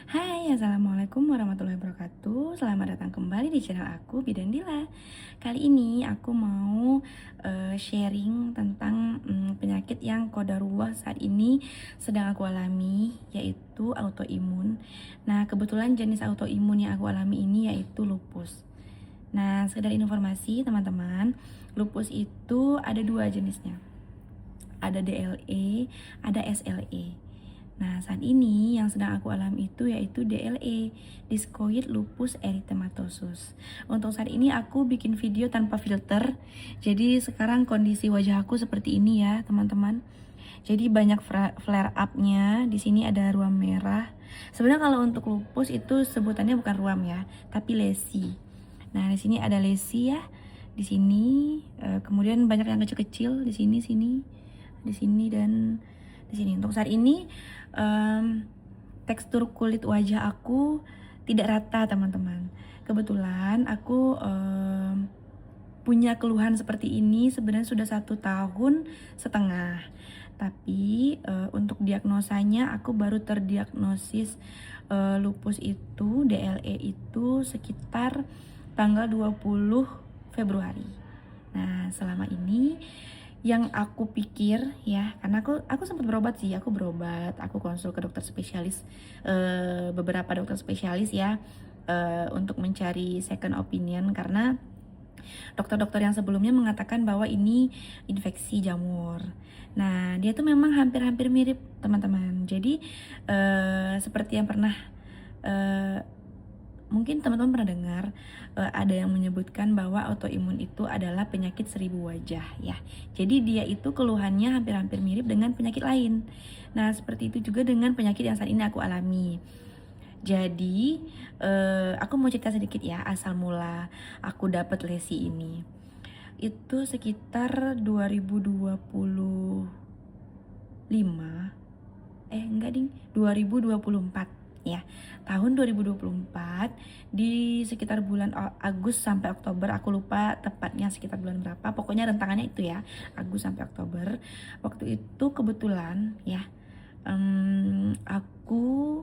Hai, Assalamualaikum warahmatullahi wabarakatuh. Selamat datang kembali di channel aku, Bidan Dila. Kali ini aku mau sharing tentang penyakit yang qadarullah saat ini sedang aku alami, yaitu autoimun. Nah, kebetulan jenis autoimun yang aku alami ini yaitu lupus. Nah, sekedar informasi teman-teman, lupus itu ada dua jenisnya. Ada DLE, ada SLE. Nah, saat ini yang sedang aku alami itu yaitu DLE, Discoid Lupus Erythematosus. Untuk saat ini aku bikin video tanpa filter. Jadi sekarang kondisi wajah aku seperti ini ya, teman-teman. Jadi banyak flare up-nya. Di sini ada ruam merah. Sebenarnya kalau untuk lupus itu sebutannya bukan ruam ya, tapi lesi. Nah, di sini ada lesi ya. Di sini kemudian banyak yang kecil-kecil di sini dan di sini. Untuk saat ini tekstur kulit wajah aku tidak rata, teman-teman. Kebetulan aku punya keluhan seperti ini sebenarnya sudah 1,5 tahun. Tapi untuk diagnosanya aku baru terdiagnosis lupus itu, DLE itu sekitar tanggal 20 Februari. Nah, selama ini yang aku pikir ya, karena aku sempat berobat sih, aku konsul ke dokter spesialis, beberapa dokter spesialis ya, untuk mencari second opinion karena dokter-dokter yang sebelumnya mengatakan bahwa ini infeksi jamur. Nah, dia tuh memang hampir-hampir mirip, teman-teman. Jadi seperti yang pernah mungkin teman-teman pernah dengar, ada yang menyebutkan bahwa autoimun itu adalah penyakit 1.000 wajah ya. Jadi dia itu keluhannya hampir-hampir mirip dengan penyakit lain. Nah, seperti itu juga dengan penyakit yang saat ini aku alami. Jadi aku mau cerita sedikit ya asal mula aku dapat lesi ini. Itu sekitar 2025, enggak ding, 2024 ya. Tahun 2024 di sekitar bulan Agustus sampai Oktober, aku lupa tepatnya sekitar bulan berapa, pokoknya rentangannya itu ya, Agustus sampai Oktober. Waktu itu kebetulan ya, aku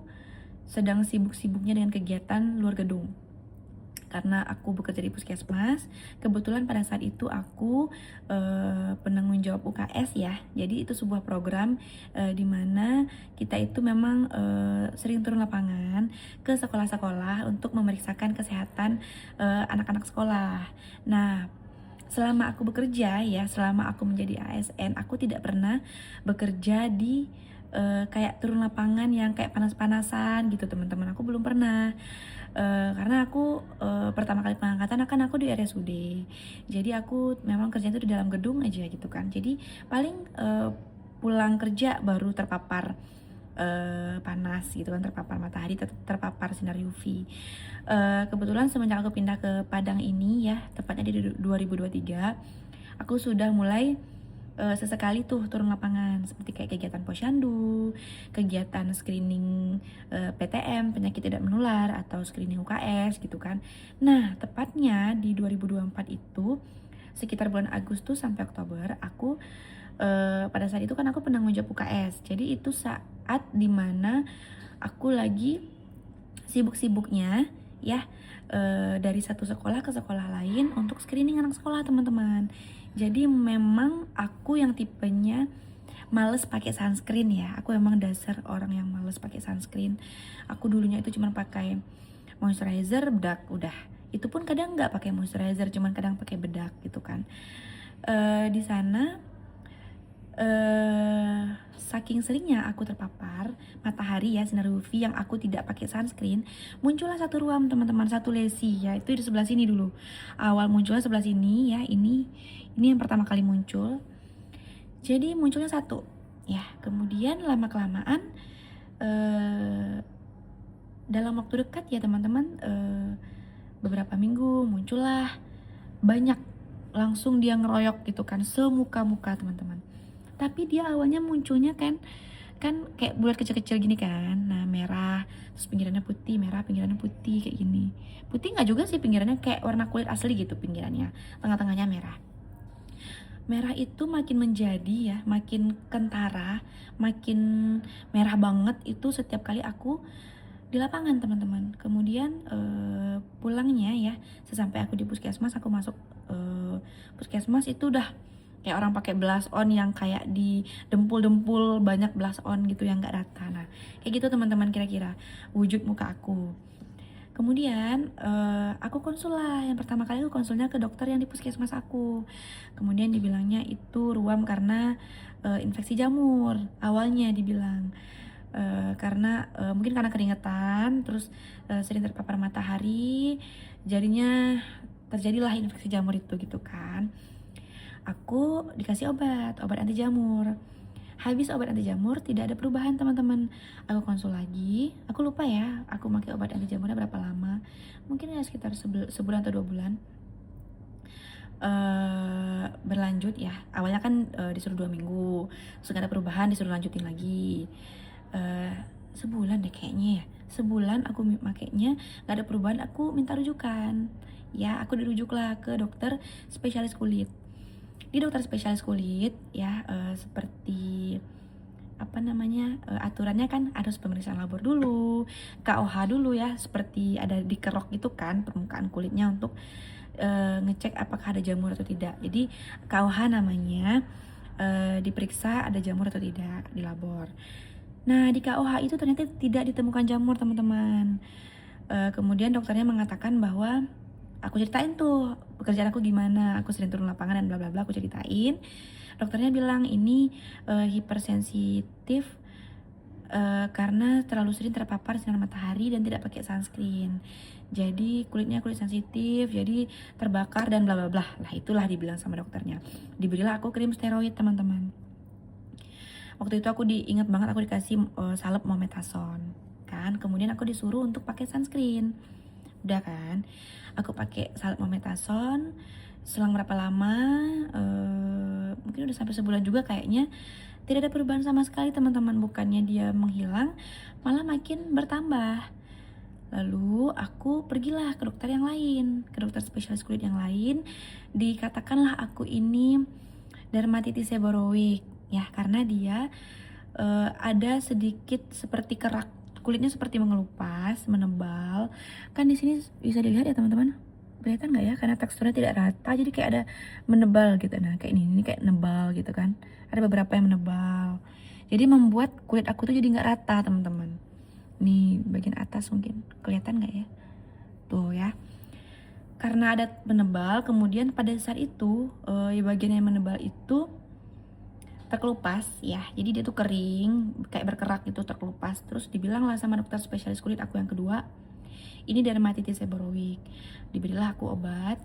sedang sibuk-sibuknya dengan kegiatan luar gedung karena aku bekerja di puskesmas. Kebetulan pada saat itu aku penanggung jawab UKS ya. Jadi itu sebuah program di mana kita itu memang sering turun lapangan ke sekolah-sekolah untuk memeriksakan kesehatan anak-anak sekolah. Nah, selama aku bekerja ya, selama aku menjadi ASN, aku tidak pernah bekerja di kayak turun lapangan yang kayak panas-panasan gitu, teman-teman. Aku belum pernah. Karena aku pertama kali pengangkatan akan aku di RSUD. Jadi aku memang kerja itu di dalam gedung aja gitu kan. Jadi paling pulang kerja baru terpapar panas gitu kan, terpapar matahari, terpapar sinar UV. Kebetulan semenjak aku pindah ke Padang ini ya, tepatnya di 2023, aku sudah mulai sesekali tuh turun lapangan seperti kayak kegiatan posyandu, kegiatan screening PTM, penyakit tidak menular, atau screening UKS gitu kan. Nah, tepatnya di 2024 itu sekitar bulan Agustus sampai Oktober, aku pada saat itu kan aku penanggung jawab UKS. Jadi itu saat dimana aku lagi sibuk-sibuknya ya, dari satu sekolah ke sekolah lain untuk screening anak sekolah, teman-teman. Jadi memang aku yang tipenya males pakai sunscreen ya. Aku emang dasar orang yang males pakai sunscreen. Aku dulunya itu cuma pakai moisturizer, bedak, udah. Itu pun kadang nggak pakai moisturizer, cuman kadang pakai bedak gitu kan. Di sana saking seringnya aku terpapar matahari ya, sinar UV, yang aku tidak pakai sunscreen, muncullah satu ruam, teman-teman, satu lesi ya. Itu di sebelah sini dulu. Awal munculnya sebelah sini ya, ini yang pertama kali muncul. Jadi munculnya satu ya. Kemudian lama kelamaan dalam waktu dekat ya, teman-teman, beberapa minggu muncullah banyak, langsung dia ngeroyok gitu kan, semuka-muka, teman-teman. Tapi dia awalnya munculnya kan kayak bulat kecil-kecil gini kan. Nah, merah, terus pinggirannya putih, merah, pinggirannya putih kayak gini. Putih nggak juga sih pinggirannya, kayak warna kulit asli gitu pinggirannya. Tengah-tengahnya merah. Merah itu makin menjadi ya, makin kentara, makin merah banget itu setiap kali aku di lapangan teman-teman. Kemudian pulangnya ya, sesampai aku di puskesmas, aku masuk puskesmas itu udah kayak orang pakai blush on yang kayak di dempul-dempul, banyak blush on gitu yang nggak rata. Nah kayak gitu teman-teman kira-kira wujud muka aku. Kemudian aku konsul lah, yang pertama kali aku konsulnya ke dokter yang di puskesmas aku. Kemudian dibilangnya itu ruam karena infeksi jamur, awalnya dibilang. Karena mungkin karena keringetan, terus sering terpapar matahari, jadinya terjadilah infeksi jamur itu gitu kan. Aku dikasih obat anti jamur. Habis obat anti jamur tidak ada perubahan teman-teman. Aku konsul lagi, aku lupa ya, aku pakai obat anti jamurnya berapa lama. Mungkin ya sekitar sebulan atau 2 bulan. Berlanjut ya. Awalnya kan disuruh 2 minggu, terus gak ada perubahan, disuruh lanjutin lagi. Sebulan deh kayaknya ya, sebulan aku makainya gak ada perubahan, aku minta rujukan ya, aku dirujuk lah ke dokter spesialis kulit. Di dokter spesialis kulit ya, seperti apa namanya, aturannya kan harus pemeriksaan labor dulu, KOH dulu ya, seperti ada dikerok gitu kan permukaan kulitnya untuk ngecek apakah ada jamur atau tidak. Jadi KOH namanya, diperiksa ada jamur atau tidak di labor. Nah di KOH itu ternyata tidak ditemukan jamur teman-teman. Kemudian dokternya mengatakan bahwa, aku ceritain tuh pekerjaan aku gimana, aku sering turun lapangan dan bla bla bla, aku ceritain. Dokternya bilang ini hipersensitif karena terlalu sering terpapar sinar matahari dan tidak pakai sunscreen. Jadi kulitnya kulit sensitif, jadi terbakar dan bla bla bla. Lah itulah dibilang sama dokternya. Diberilah aku krim steroid teman-teman. Waktu itu aku diingat banget, aku dikasih salep mometasone kan. Kemudian aku disuruh untuk pakai sunscreen. Udah kan, aku pakai salep mometasone. Selang berapa lama, mungkin udah sampai sebulan juga kayaknya, tidak ada perubahan sama sekali teman-teman. Bukannya dia menghilang, malah makin bertambah. Lalu aku pergilah ke dokter yang lain, ke dokter spesialis kulit yang lain. Dikatakanlah aku ini dermatitis seborrheic ya, karena dia ada sedikit seperti kerak, kulitnya seperti mengelupas, menebal. Kan di sini bisa dilihat ya teman-teman, kelihatan nggak ya? Karena teksturnya tidak rata, jadi kayak ada menebal gitu. Nah kayak ini kayak nebal gitu kan. Ada beberapa yang menebal. Jadi membuat kulit aku tuh jadi nggak rata teman-teman. Nih bagian atas mungkin kelihatan nggak ya? Tuh ya. Karena ada menebal, kemudian pada saat itu ya bagian yang menebal itu terkelupas ya, jadi dia tuh kering kayak berkerak gitu, terkelupas. Terus dibilang lah sama dokter spesialis kulit aku yang kedua, ini dermatitis seborrheic. Diberilah aku obat,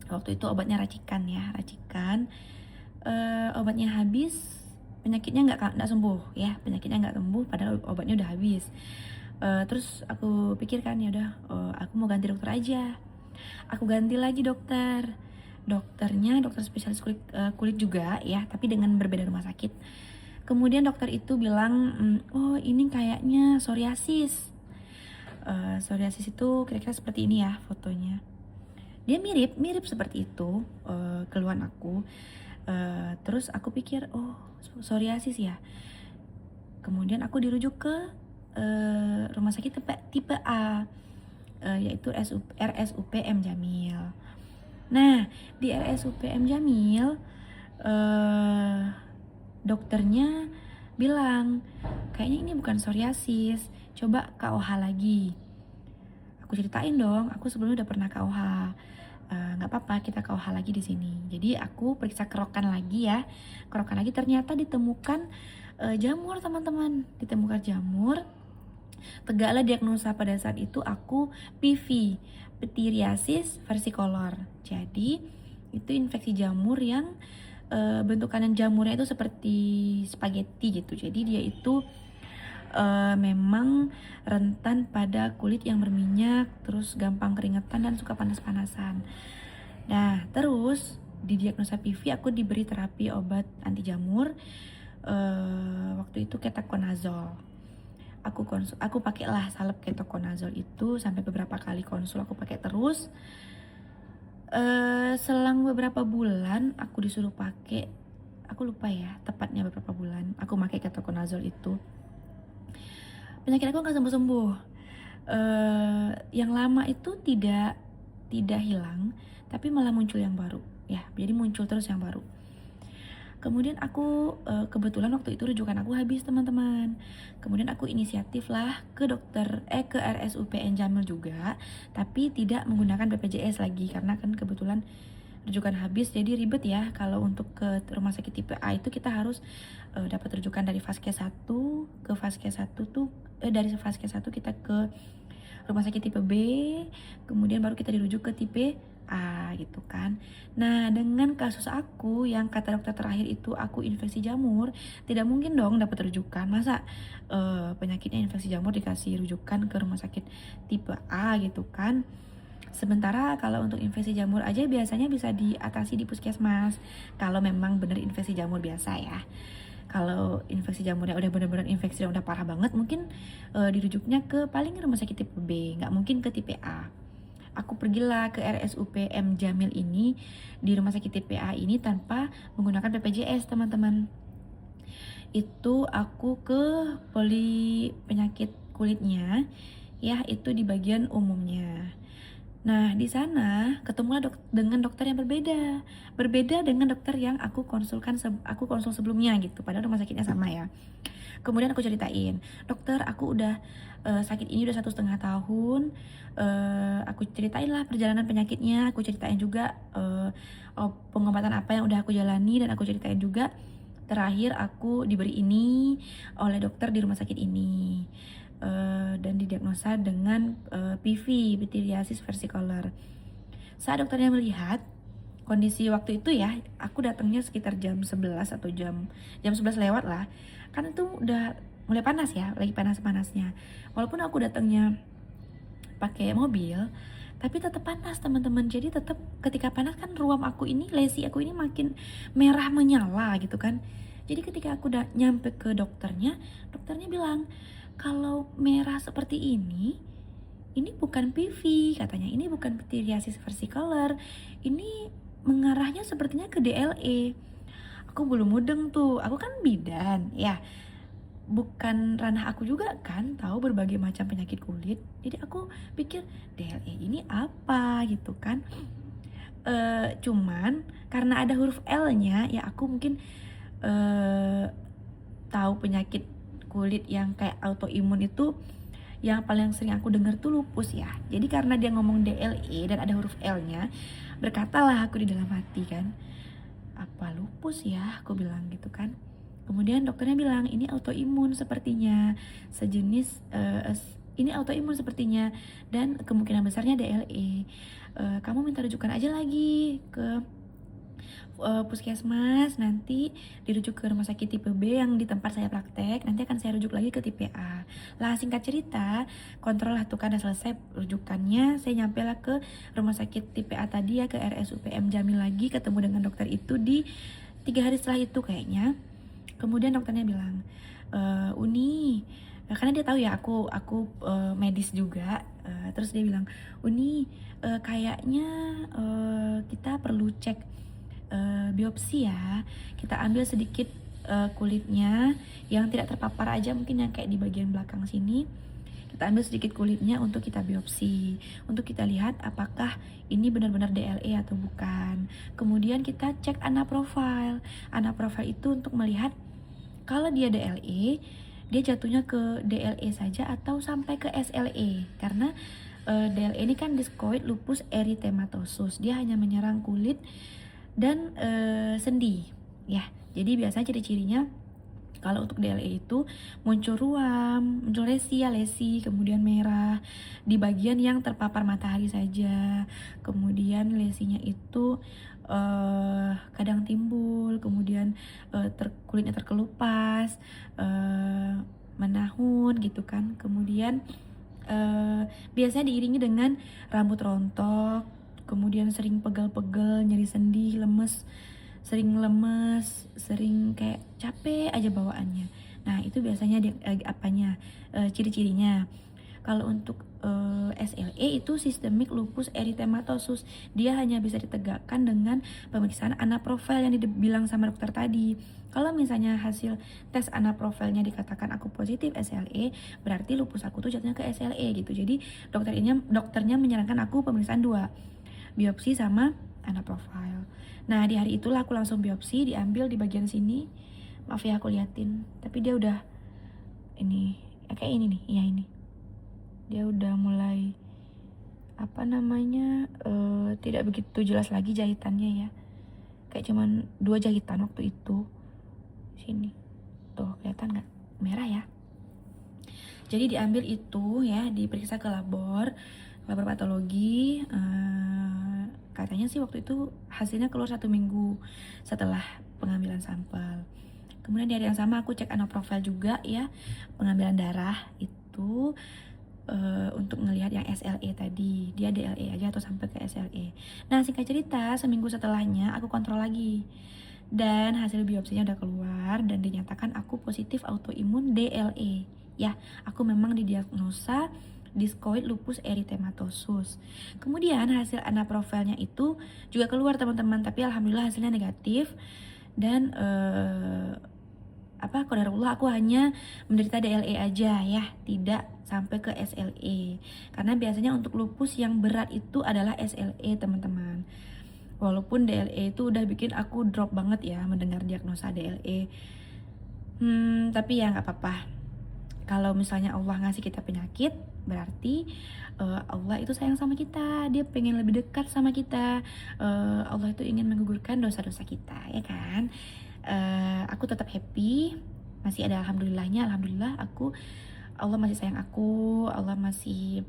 waktu itu obatnya racikan ya, racikan. Obatnya habis, penyakitnya nggak sembuh ya, penyakitnya nggak sembuh padahal obatnya udah habis. Terus aku pikirkan ya udah, aku mau ganti dokter aja. Aku ganti lagi dokternya dokter spesialis kulit juga ya, tapi dengan berbeda rumah sakit. Kemudian dokter itu bilang, oh ini kayaknya psoriasis. Psoriasis itu kira-kira seperti ini ya fotonya. Dia mirip seperti itu keluhan aku. Terus aku pikir, oh psoriasis ya. Kemudian aku dirujuk ke rumah sakit tipe A, yaitu RSUP M Jamil. Nah di RSUP M Jamil dokternya bilang kayaknya ini bukan psoriasis, coba KOH lagi. Aku ceritain dong, aku sebelumnya udah pernah KOH. Nggak apa-apa kita KOH lagi di sini. Jadi aku periksa kerokan lagi ya, kerokan lagi ternyata ditemukan jamur teman-teman, ditemukan jamur. Tegaklah diagnosa pada saat itu aku PV, pityriasis versicolor. Jadi itu infeksi jamur yang bentukan jamurnya itu seperti spaghetti gitu. Jadi dia itu memang rentan pada kulit yang berminyak, terus gampang keringetan dan suka panas-panasan. Nah terus di diagnosa PV aku diberi terapi obat anti jamur, waktu itu ketoconazole. Aku pakailah salep ketoconazole itu sampai beberapa kali konsul aku pakai terus. Selang beberapa bulan aku disuruh pakai, aku lupa ya tepatnya beberapa bulan aku pakai ketoconazole itu. Penyakit aku nggak sembuh-sembuh. Yang lama itu tidak hilang, tapi malah muncul yang baru ya, jadi muncul terus yang baru. Kemudian aku kebetulan waktu itu rujukan aku habis, teman-teman. Kemudian aku inisiatif lah ke ke RSUPN Jamil juga, tapi tidak menggunakan BPJS lagi karena kan kebetulan rujukan habis, jadi ribet ya. Kalau untuk ke rumah sakit tipe A itu kita harus dapat rujukan dari Vaskes 1 ke Vaskes 1 tuh dari Vaskes 1 kita ke rumah sakit tipe B, kemudian baru kita dirujuk ke tipe A gitu kan. Nah, dengan kasus aku yang kata dokter terakhir itu aku infeksi jamur, tidak mungkin dong dapat rujukan. Masa penyakitnya infeksi jamur dikasih rujukan ke rumah sakit tipe A gitu kan. Sementara kalau untuk infeksi jamur aja biasanya bisa diatasi di puskesmas kalau memang bener infeksi jamur biasa ya. Kalau infeksi jamurnya udah bener-bener infeksi dan udah parah banget, mungkin dirujuknya ke paling rumah sakit tipe B, nggak mungkin ke tipe A. Aku pergilah ke RSUPM Jamil ini, di rumah sakit tipe A ini tanpa menggunakan BPJS, teman-teman. Itu aku ke poli penyakit kulitnya, ya itu di bagian umumnya. Nah, di sana ketemulah dengan dokter yang berbeda dengan dokter yang aku konsul sebelumnya gitu. Padahal rumah sakitnya sama ya. Kemudian aku ceritain, dokter, aku udah sakit ini udah 1,5 tahun. Aku ceritain lah perjalanan penyakitnya. Aku ceritain juga pengobatan apa yang udah aku jalani, dan aku ceritain juga terakhir aku diberi ini oleh dokter di rumah sakit ini. Dan didiagnosa dengan PV, pityriasis versicolor. Saat dokternya melihat kondisi waktu itu ya, aku datangnya sekitar jam 11 atau jam 11 lewat lah. Kan itu udah mulai panas ya, lagi panas-panasnya. Walaupun aku datangnya pakai mobil, tapi tetap panas, teman-teman. Jadi tetap ketika panas kan ruam aku ini, lesi aku ini makin merah menyala gitu kan. Jadi ketika aku udah nyampe ke dokternya bilang, kalau merah seperti ini bukan PV katanya, ini bukan pityriasis versicolor, ini mengarahnya sepertinya ke DLE. Aku belum mudeng tuh, aku kan bidan ya, bukan ranah aku juga kan tahu berbagai macam penyakit kulit. Jadi aku pikir DLE ini apa gitu kan. Cuman karena ada huruf L-nya ya, aku mungkin tahu penyakit kulit yang kayak autoimun itu yang paling sering aku dengar tuh lupus ya. Jadi karena dia ngomong DLE dan ada huruf L-nya, berkatalah aku di dalam hati kan, apa lupus ya, aku bilang gitu kan. Kemudian dokternya bilang, ini autoimun sepertinya, sejenis ini autoimun sepertinya, dan kemungkinan besarnya DLE. Kamu minta rujukan aja lagi ke puskesmas, nanti dirujuk ke rumah sakit tipe B yang di tempat saya praktek, nanti akan saya rujuk lagi ke tipe A. Lah singkat cerita, kontrol lah tuh kan udah selesai rujukannya, saya nyampe lah ke rumah sakit tipe A tadi ya, ke RSUPM Jamil lagi, ketemu dengan dokter itu di 3 hari setelah itu kayaknya. Kemudian dokternya bilang, Uni, karena dia tahu ya aku medis juga, terus dia bilang, Uni, kayaknya kita perlu cek biopsi ya. Kita ambil sedikit kulitnya yang tidak terpapar aja, mungkin yang kayak di bagian belakang sini. Kita ambil sedikit kulitnya untuk kita biopsi, untuk kita lihat apakah ini benar-benar DLE atau bukan. Kemudian kita cek anaprofil. Anaprofil itu untuk melihat kalau dia DLE, dia jatuhnya ke DLE saja atau sampai ke SLE. Karena DLE ini kan discoid lupus erythematosus. Dia hanya menyerang kulit dan sendi ya. Jadi biasanya ciri-cirinya kalau untuk DLE itu muncul ruam, muncul lesi, kemudian merah di bagian yang terpapar matahari saja. Kemudian lesinya itu kadang timbul, kemudian kulitnya terkelupas, menahun gitu kan. Kemudian biasanya diiringi dengan rambut rontok, kemudian sering pegel-pegel, nyeri sendi, sering kayak capek aja bawaannya. Nah itu biasanya ciri-cirinya. Kalau untuk SLE itu sistemik lupus eritematosus, dia hanya bisa ditegakkan dengan pemeriksaan anaprofil yang dibilang sama dokter tadi. Kalau misalnya hasil tes anaprofilnya dikatakan aku positif SLE, berarti lupus aku tuh jatuhnya ke SLE gitu. Jadi dokternya menyarankan aku pemeriksaan 2, biopsi sama anaprofil. Nah di hari itulah aku langsung biopsi, diambil di bagian sini. Maaf ya aku liatin, tapi dia udah ini kayak ini nih, iya ini. Dia udah mulai apa namanya tidak begitu jelas lagi jahitannya ya. Kayak cuman 2 jahitan waktu itu. Sini. Tuh, kelihatan nggak? Merah ya. Jadi diambil itu ya, diperiksa ke labor patologi. Katanya sih waktu itu hasilnya keluar 1 minggu setelah pengambilan sampel. Kemudian di hari yang sama aku cek anaprofil juga ya, pengambilan darah itu untuk ngelihat yang SLE tadi, dia DLE aja atau sampai ke SLE. Nah singkat cerita, seminggu setelahnya aku kontrol lagi dan hasil biopsinya udah keluar dan dinyatakan aku positif autoimun DLE. Ya, aku memang didiagnosa discoid lupus eritematosus. Kemudian hasil anaprofilnya itu juga keluar teman-teman, tapi alhamdulillah hasilnya negatif dan qadarullah aku hanya menderita DLE aja ya, tidak sampai ke SLE. Karena biasanya untuk lupus yang berat itu adalah SLE teman-teman. Walaupun DLE itu udah bikin aku drop banget ya mendengar diagnosa DLE. Tapi ya nggak apa-apa. Kalau misalnya Allah ngasih kita penyakit, berarti Allah itu sayang sama kita. Dia pengen lebih dekat sama kita. Allah itu ingin menggugurkan dosa-dosa kita, ya kan? Aku tetap happy, masih ada alhamdulillahnya. Alhamdulillah Allah masih sayang aku, Allah masih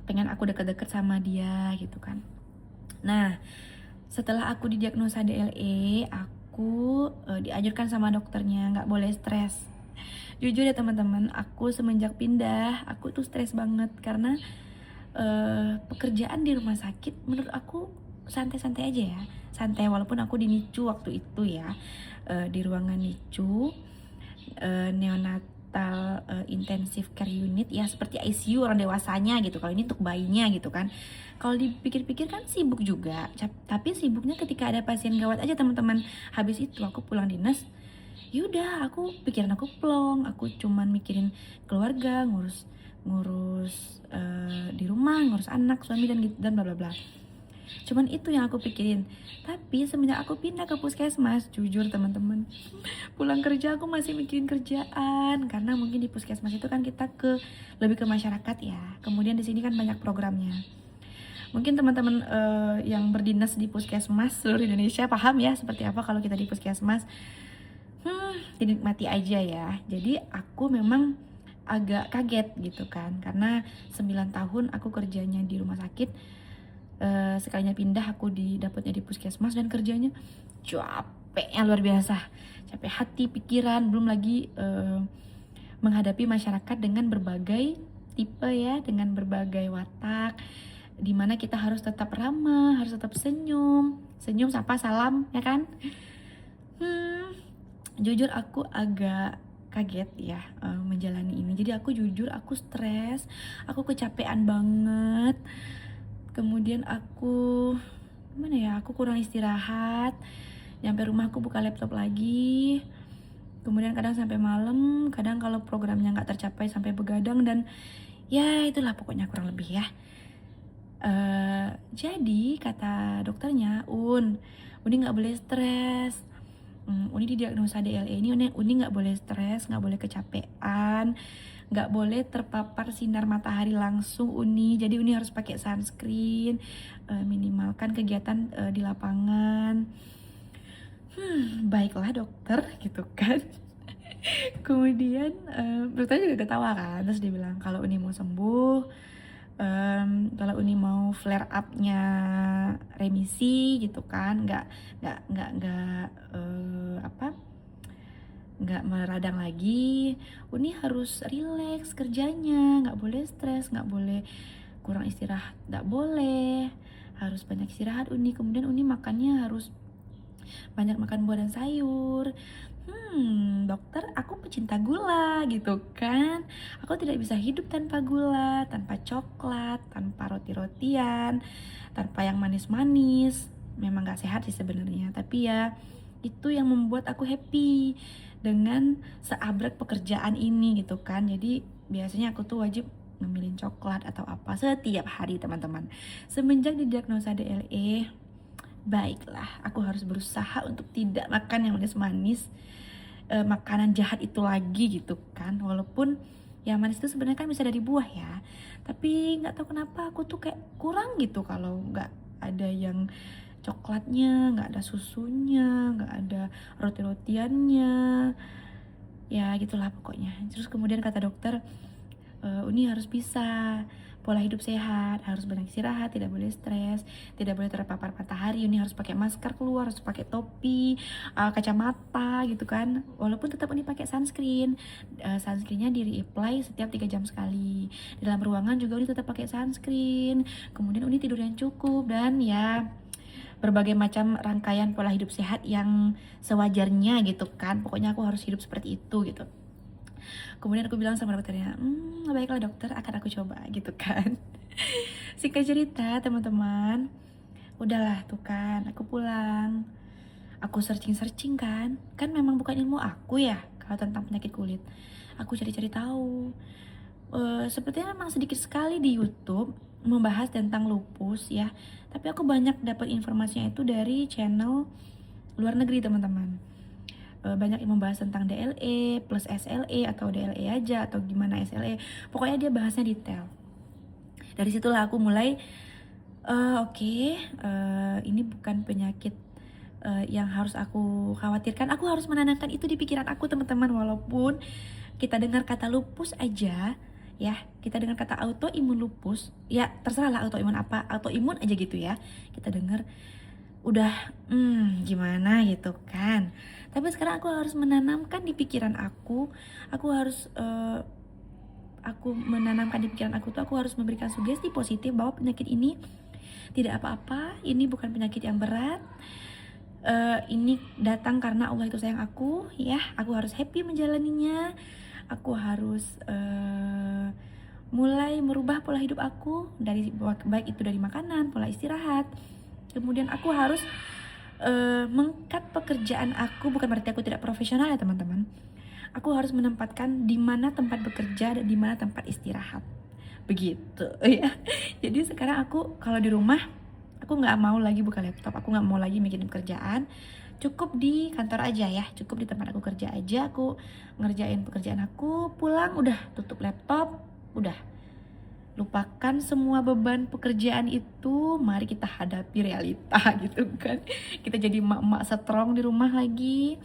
pengen aku deket-deket sama dia gitu kan. Nah setelah aku didiagnosa DLE, aku dianjurkan sama dokternya nggak boleh stres. Jujur ya teman-teman, aku semenjak pindah aku tuh stres banget karena pekerjaan di rumah sakit menurut aku santai-santai aja ya, santai walaupun aku di NICU waktu itu ya, di ruangan NICU, neonatal intensive care unit ya, seperti ICU orang dewasanya gitu. Kalau ini untuk bayinya gitu kan. Kalau dipikir-pikir kan sibuk juga, tapi sibuknya ketika ada pasien gawat aja teman-teman. Habis itu aku pulang dinas, yaudah pikiran aku plong, aku cuman mikirin keluarga, ngurus di rumah, ngurus anak, suami dan bla bla bla. Cuman itu yang aku pikirin. Tapi semenjak aku pindah ke puskesmas, jujur teman-teman, pulang kerja aku masih mikirin kerjaan, karena mungkin di puskesmas itu kan kita lebih ke masyarakat ya. Kemudian di sini kan banyak programnya. Mungkin teman-teman yang berdinas di puskesmas seluruh Indonesia paham ya seperti apa kalau kita di puskesmas. Dinikmati aja ya. Jadi aku memang agak kaget gitu kan, karena 9 tahun aku kerjanya di rumah sakit, sekalinya pindah aku dapatnya di puskesmas dan kerjanya capeknya luar biasa, capek hati, pikiran, belum lagi menghadapi masyarakat dengan berbagai tipe ya, dengan berbagai watak, dimana kita harus tetap ramah, harus tetap senyum, sapa, salam ya kan. Jujur aku agak kaget ya menjalani ini. Jadi aku jujur aku stres, aku kecapean banget. Kemudian aku kurang istirahat. Nyampe rumah aku buka laptop lagi. Kemudian kadang sampai malam, kadang kalau programnya nggak tercapai sampai begadang, dan ya itulah pokoknya kurang lebih ya. Jadi kata dokternya, Uni nggak boleh stres. Uni didiagnosa DLE ini, Uni nggak boleh stres, nggak boleh kecapean, nggak boleh terpapar sinar matahari langsung Uni. Jadi Uni harus pakai sunscreen, minimalkan kegiatan di lapangan. Baiklah dokter gitu kan. Kemudian dokternya juga ketawa kan, terus dia bilang kalau Uni mau sembuh, kalau Uni mau flare up-nya remisi gitu kan, nggak meradang lagi, Uni harus relax kerjanya, nggak boleh stres, nggak boleh kurang istirahat, nggak boleh, harus banyak istirahat Uni. Kemudian Uni makannya harus banyak makan buah dan sayur, dokter, aku pecinta gula gitu kan. Aku tidak bisa hidup tanpa gula, tanpa coklat, tanpa roti-rotian, tanpa yang manis-manis. Memang gak sehat sih sebenarnya, tapi ya itu yang membuat aku happy dengan seabrek pekerjaan ini gitu kan. Jadi biasanya aku tuh wajib ngemilin coklat atau apa setiap hari teman-teman. Semenjak didiagnosa DLE, baiklah, aku harus berusaha untuk tidak makan yang manis-manis, makanan jahat itu lagi gitu kan. Walaupun yang manis itu sebenarnya kan bisa dari buah ya, tapi nggak tahu kenapa aku tuh kayak kurang gitu kalau nggak ada yang coklatnya, nggak ada susunya, nggak ada roti-rotiannya, ya gitulah pokoknya. Terus kemudian kata dokter, Uni harus bisa pola hidup sehat, harus banyak istirahat, tidak boleh stres, tidak boleh terpapar matahari. Uni harus pakai masker keluar, harus pakai topi, kacamata gitu kan. Walaupun tetap Uni pakai sunscreen, sunscreennya di apply setiap 3 jam sekali. Di dalam ruangan juga Uni tetap pakai sunscreen. Kemudian Uni tidur yang cukup dan ya berbagai macam rangkaian pola hidup sehat yang sewajarnya gitu kan. Pokoknya aku harus hidup seperti itu gitu. Kemudian aku bilang sama dokternya, baiklah dokter, akan aku coba gitu kan. Singkat cerita teman-teman, udahlah tuh kan, aku pulang. Aku searching kan memang bukan ilmu aku ya kalau tentang penyakit kulit. Aku cari-cari tahu. Sepertinya memang sedikit sekali di YouTube membahas tentang lupus ya. Tapi aku banyak dapat informasinya itu dari channel luar negeri teman-teman. Banyak yang membahas tentang DLE plus SLE atau DLE aja atau gimana SLE. Pokoknya dia bahasnya detail. Dari situlah aku mulai ini bukan penyakit yang harus aku khawatirkan. Aku harus menanamkan itu di pikiran aku teman-teman. Walaupun kita dengar kata lupus aja ya, kita dengar kata autoimun lupus, ya terserah lah autoimun apa, autoimun aja gitu ya, kita dengar udah gimana gitu kan. Tapi sekarang aku harus menanamkan di pikiran aku harus aku menanamkan di pikiran aku tuh, aku harus memberikan sugesti positif bahwa penyakit ini tidak apa-apa, ini bukan penyakit yang berat, ini datang karena Allah itu sayang aku ya. Aku harus happy menjalaninya, aku harus mulai merubah pola hidup aku, dari baik itu dari makanan, pola istirahat. Kemudian aku harus mengkat pekerjaan aku, bukan berarti aku tidak profesional ya teman-teman. Aku harus menempatkan di mana tempat bekerja dan di mana tempat istirahat, begitu ya. Jadi sekarang aku kalau di rumah, aku nggak mau lagi buka laptop, aku nggak mau lagi mikirin pekerjaan. Cukup di kantor aja ya, cukup di tempat aku kerja aja, aku ngerjain pekerjaan aku, pulang udah tutup laptop, udah lupakan semua beban pekerjaan itu, mari kita hadapi realita gitu kan. Kita jadi emak-emak strong di rumah lagi,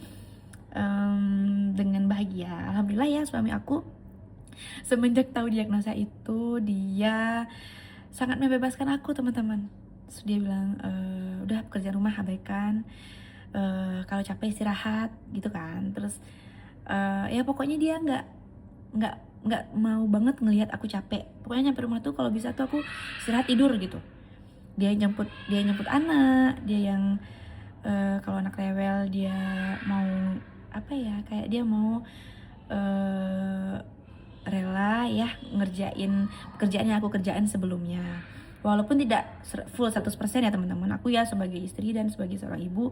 dengan bahagia. Alhamdulillah ya, suami aku semenjak tahu diagnosa itu dia sangat membebaskan aku teman-teman. Terus dia bilang, udah pekerjaan rumah abaikan, kalau capek istirahat gitu kan. Terus ya pokoknya dia nggak mau banget ngelihat aku capek. Pokoknya nyampe rumah tuh kalau bisa tuh aku istirahat tidur gitu. Dia jemput anak, dia yang kalau anak rewel dia mau apa ya, kayak dia mau rela ya ngerjain pekerjaan yang aku kerjain sebelumnya. Walaupun tidak full 100% ya teman-teman. Aku ya sebagai istri dan sebagai seorang ibu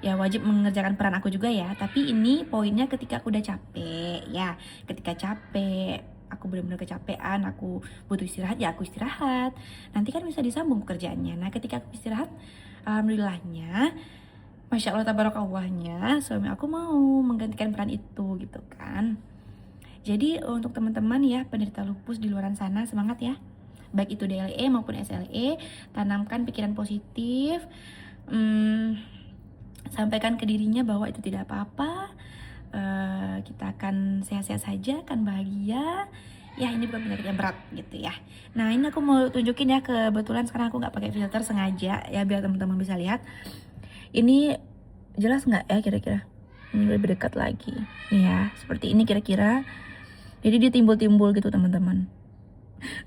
ya wajib mengerjakan peran aku juga ya. Tapi ini poinnya ketika aku udah capek ya. Ketika capek, aku benar-benar kecapean, aku butuh istirahat ya aku istirahat. Nanti kan bisa disambung pekerjaannya. Nah ketika aku istirahat, alhamdulillahnya, Masya Allah tabarakallahnya, suami aku mau menggantikan peran itu gitu kan. Jadi untuk teman-teman ya penderita lupus di luar sana, semangat ya. Baik itu DLE maupun SLE, tanamkan pikiran positif, sampaikan ke dirinya bahwa itu tidak apa-apa, kita akan sehat-sehat saja, akan bahagia. Ya ini bukan penyakit yang berat gitu ya. Nah ini aku mau tunjukin ya, kebetulan sekarang aku nggak pakai filter sengaja ya biar teman-teman bisa lihat. Ini jelas nggak ya kira-kira? Ini lebih dekat lagi. Nih ya, seperti ini kira-kira. Jadi dia timbul-timbul gitu teman-teman.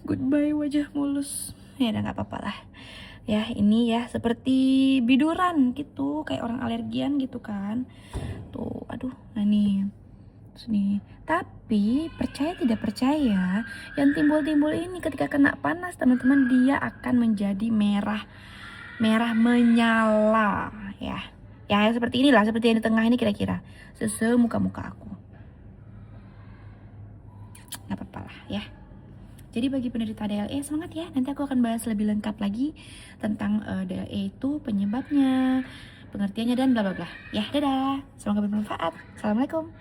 Goodbye wajah mulus. Ya udah nggak apa-apa lah. Ya, ini ya seperti biduran gitu, kayak orang alergian gitu kan. Tuh, aduh, nah nih. Terus nih, tapi percaya tidak percaya, yang timbul-timbul ini ketika kena panas, teman-teman, dia akan menjadi merah, merah menyala ya. Ya, seperti inilah, seperti yang di tengah ini kira-kira. Sesemuka-muka aku. Nggak apa-apa lah ya. Jadi bagi penderita DLE semangat ya, nanti aku akan bahas lebih lengkap lagi tentang DLE itu penyebabnya, pengertiannya dan bla bla bla. Ya, dadah. Semoga bermanfaat. Assalamualaikum.